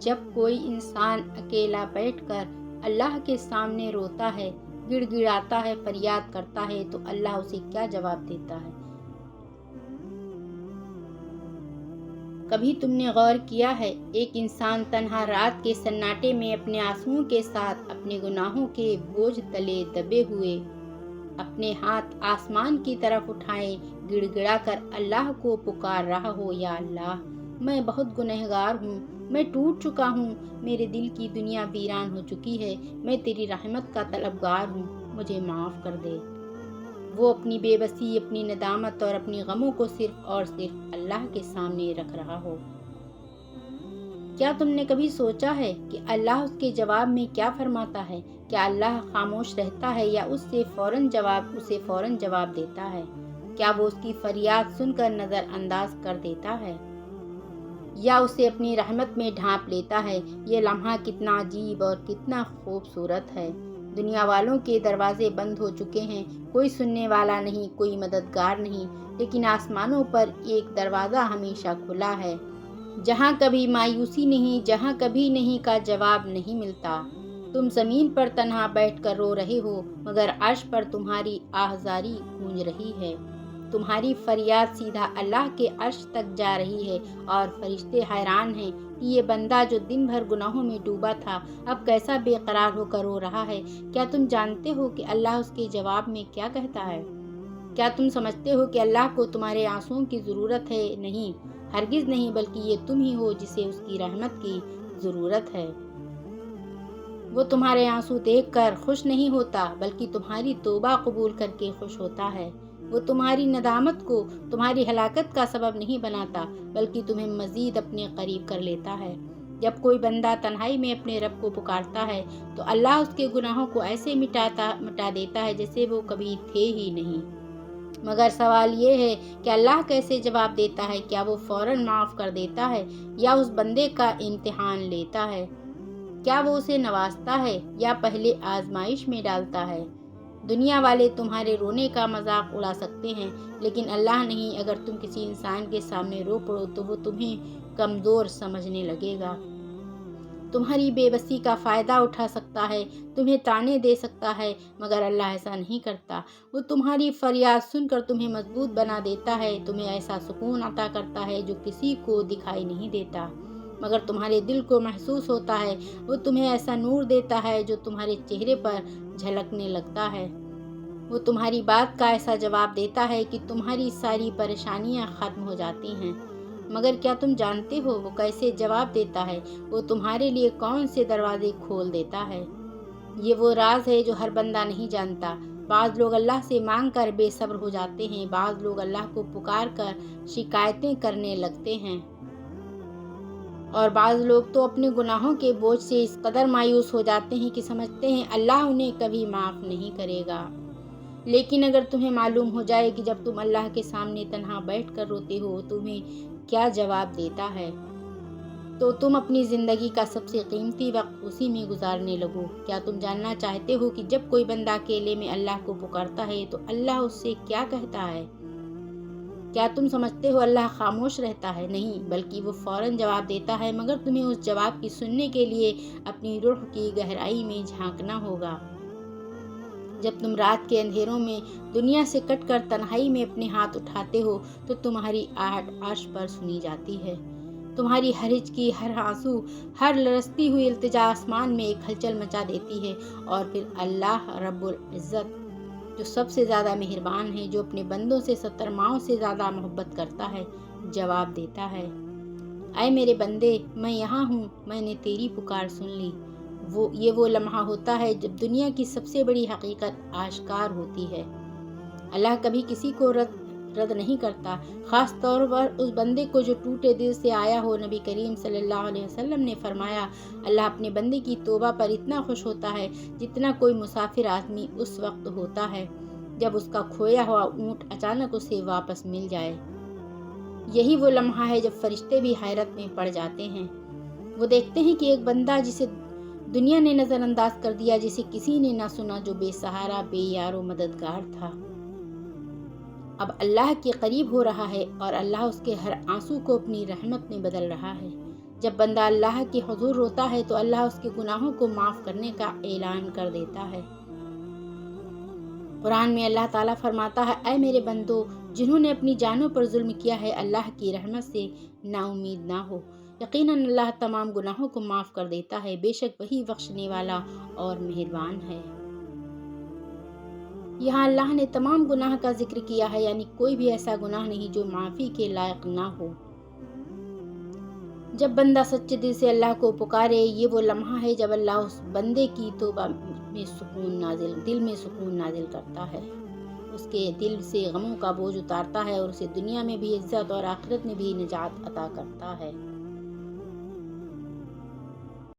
جب کوئی انسان اکیلا بیٹھ کر اللہ کے سامنے روتا ہے، گڑ گڑاتا ہے، فریاد کرتا ہے تو اللہ اسے کیا جواب دیتا ہے؟ کبھی تم نے غور کیا ہے ایک انسان تنہا رات کے سناٹے میں اپنے آنسوؤں کے ساتھ اپنے گناہوں کے بوجھ تلے دبے ہوئے اپنے ہاتھ آسمان کی طرف اٹھائے گڑ گڑا کر اللہ کو پکار رہا ہو، یا اللہ میں بہت گنہگار ہوں، میں ٹوٹ چکا ہوں، میرے دل کی دنیا ویران ہو چکی ہے، میں تیری رحمت کا طلبگار ہوں، مجھے معاف کر دے۔ وہ اپنی بے بسی، اپنی ندامت اور اپنی غموں کو صرف اور صرف اللہ کے سامنے رکھ رہا ہو۔ کیا تم نے کبھی سوچا ہے کہ اللہ اس کے جواب میں کیا فرماتا ہے؟ کیا اللہ خاموش رہتا ہے یا اسے فوراً جواب دیتا ہے؟ کیا وہ اس کی فریاد سن کر نظر انداز کر دیتا ہے یا اسے اپنی رحمت میں ڈھانپ لیتا ہے؟ یہ لمحہ کتنا عجیب اور کتنا خوبصورت ہے۔ دنیا والوں کے دروازے بند ہو چکے ہیں، کوئی سننے والا نہیں، کوئی مددگار نہیں، لیکن آسمانوں پر ایک دروازہ ہمیشہ کھلا ہے، جہاں کبھی مایوسی نہیں، جہاں کبھی نہیں کا جواب نہیں ملتا۔ تم زمین پر تنہا بیٹھ کر رو رہے ہو، مگر عرش پر تمہاری آہذاری گونج رہی ہے۔ تمہاری فریاد سیدھا اللہ کے عرش تک جا رہی ہے اور فرشتے حیران ہیں کہ یہ بندہ جو دن بھر گناہوں میں ڈوبا تھا اب کیسا بے قرار ہو کر رو رہا ہے۔ کیا تم جانتے ہو کہ اللہ اس کے جواب میں کیا کہتا ہے؟ کیا تم سمجھتے ہو کہ اللہ کو تمہارے آنسوؤں کی ضرورت ہے؟ نہیں، ہرگز نہیں، بلکہ یہ تم ہی ہو جسے اس کی رحمت کی ضرورت ہے۔ وہ تمہارے آنسو دیکھ کر خوش نہیں ہوتا، بلکہ تمہاری توبہ قبول کر کے خوش ہوتا ہے۔ وہ تمہاری ندامت کو تمہاری ہلاکت کا سبب نہیں بناتا، بلکہ تمہیں مزید اپنے قریب کر لیتا ہے۔ جب کوئی بندہ تنہائی میں اپنے رب کو پکارتا ہے تو اللہ اس کے گناہوں کو ایسے مٹا دیتا ہے جیسے وہ کبھی تھے ہی نہیں۔ مگر سوال یہ ہے کہ اللہ کیسے جواب دیتا ہے؟ کیا وہ فوراً معاف کر دیتا ہے یا اس بندے کا امتحان لیتا ہے؟ کیا وہ اسے نوازتا ہے یا پہلے آزمائش میں ڈالتا ہے؟ دنیا والے تمہارے رونے کا مذاق اڑا سکتے ہیں، لیکن اللہ نہیں۔ اگر تم کسی انسان کے سامنے رو پڑو تو وہ تمہیں کمزور سمجھنے لگے گا، تمہاری بے بسی کا فائدہ اٹھا سکتا ہے، تمہیں طعنے دے سکتا ہے، مگر اللہ ایسا نہیں کرتا۔ وہ تمہاری فریاد سن کر تمہیں مضبوط بنا دیتا ہے، تمہیں ایسا سکون عطا کرتا ہے جو کسی کو دکھائی نہیں دیتا، مگر تمہارے دل کو محسوس ہوتا ہے۔ وہ تمہیں ایسا نور دیتا ہے جو تمہارے چہرے پر جھلکنے لگتا ہے۔ وہ تمہاری بات کا ایسا جواب دیتا ہے کہ تمہاری ساری پریشانیاں ختم ہو جاتی ہیں۔ مگر کیا تم جانتے ہو وہ کیسے جواب دیتا ہے؟ وہ تمہارے لیے کون سے دروازے کھول دیتا ہے؟ یہ وہ راز ہے جو ہر بندہ نہیں جانتا۔ بعض لوگ اللہ سے مانگ کر بے صبر ہو جاتے ہیں، بعض لوگ اللہ کو پکار کر شکایتیں کرنے لگتے ہیں، اور بعض لوگ تو اپنے گناہوں کے بوجھ سے اس قدر مایوس ہو جاتے ہیں کہ سمجھتے ہیں اللہ انہیں کبھی معاف نہیں کرے گا۔ لیکن اگر تمہیں معلوم ہو جائے کہ جب تم اللہ کے سامنے تنہا بیٹھ کر روتے ہو تمہیں کیا جواب دیتا ہے، تو تم اپنی زندگی کا سب سے قیمتی وقت اسی میں گزارنے لگو۔ کیا تم جاننا چاہتے ہو کہ جب کوئی بندہ اکیلے میں اللہ کو پکارتا ہے تو اللہ اس سے کیا کہتا ہے؟ کیا تم سمجھتے ہو اللہ خاموش رہتا ہے؟ نہیں، بلکہ وہ فوراً جواب دیتا ہے، مگر تمہیں اس جواب کی سننے کے لیے اپنی روح کی گہرائی میں جھانکنا ہوگا۔ جب تم رات کے اندھیروں میں دنیا سے کٹ کر تنہائی میں اپنے ہاتھ اٹھاتے ہو تو تمہاری آہٹ عرش پر سنی جاتی ہے۔ تمہاری ہر ہچکی، ہر آنسو، ہر لرزتی ہوئی التجا آسمان میں ایک ہلچل مچا دیتی ہے، اور پھر اللہ رب العزت جو سب سے زیادہ مہربان ہے، جو اپنے بندوں سے 70 ماؤں سے زیادہ محبت کرتا ہے، جواب دیتا ہے، اے میرے بندے، میں یہاں ہوں، میں نے تیری پکار سن لی۔ یہ وہ لمحہ ہوتا ہے جب دنیا کی سب سے بڑی حقیقت آشکار ہوتی ہے۔ اللہ کبھی کسی کو رد نہیں کرتا، خاص طور پر اس بندے کو جو ٹوٹے دل سے آیا ہو۔ نبی کریم صلی اللہ علیہ وسلم نے فرمایا، اللہ اپنے بندے کی توبہ پر اتنا خوش ہوتا ہے جتنا کوئی مسافر آدمی اس وقت ہوتا ہے جب اس کا کھویا ہوا اونٹ اچانک اسے واپس مل جائے۔ یہی وہ لمحہ ہے جب فرشتے بھی حیرت میں پڑ جاتے ہیں۔ وہ دیکھتے ہیں کہ ایک بندہ جسے دنیا نے نظر انداز کر دیا، جسے کسی نے نہ سنا، جو بے سہارا، بے یار و مددگار تھا، اب اللہ کے قریب ہو رہا ہے، اور اللہ اس کے ہر آنسو کو اپنی رحمت میں بدل رہا ہے۔ جب بندہ اللہ کے حضور روتا ہے تو اللہ اس کے گناہوں کو معاف کرنے کا اعلان کر دیتا ہے۔ قرآن میں اللہ تعالیٰ فرماتا ہے، اے میرے بندو، جنہوں نے اپنی جانوں پر ظلم کیا ہے، اللہ کی رحمت سے نا امید نہ ہو۔ یقیناً اللہ تمام گناہوں کو معاف کر دیتا ہے، بے شک وہی بخشنے والا اور مہربان ہے۔ یہاں اللہ نے تمام گناہ کا ذکر کیا ہے، یعنی کوئی بھی ایسا گناہ نہیں جو معافی کے لائق نہ ہو۔ جب بندہ سچے دل سے اللہ کو پکارے، یہ وہ لمحہ ہے جب اللہ اس بندے کی توبہ میں دل میں سکون نازل کرتا ہے، اس کے دل سے غموں کا بوجھ اتارتا ہے اور اسے دنیا میں بھی عزت اور آخرت میں بھی نجات عطا کرتا ہے۔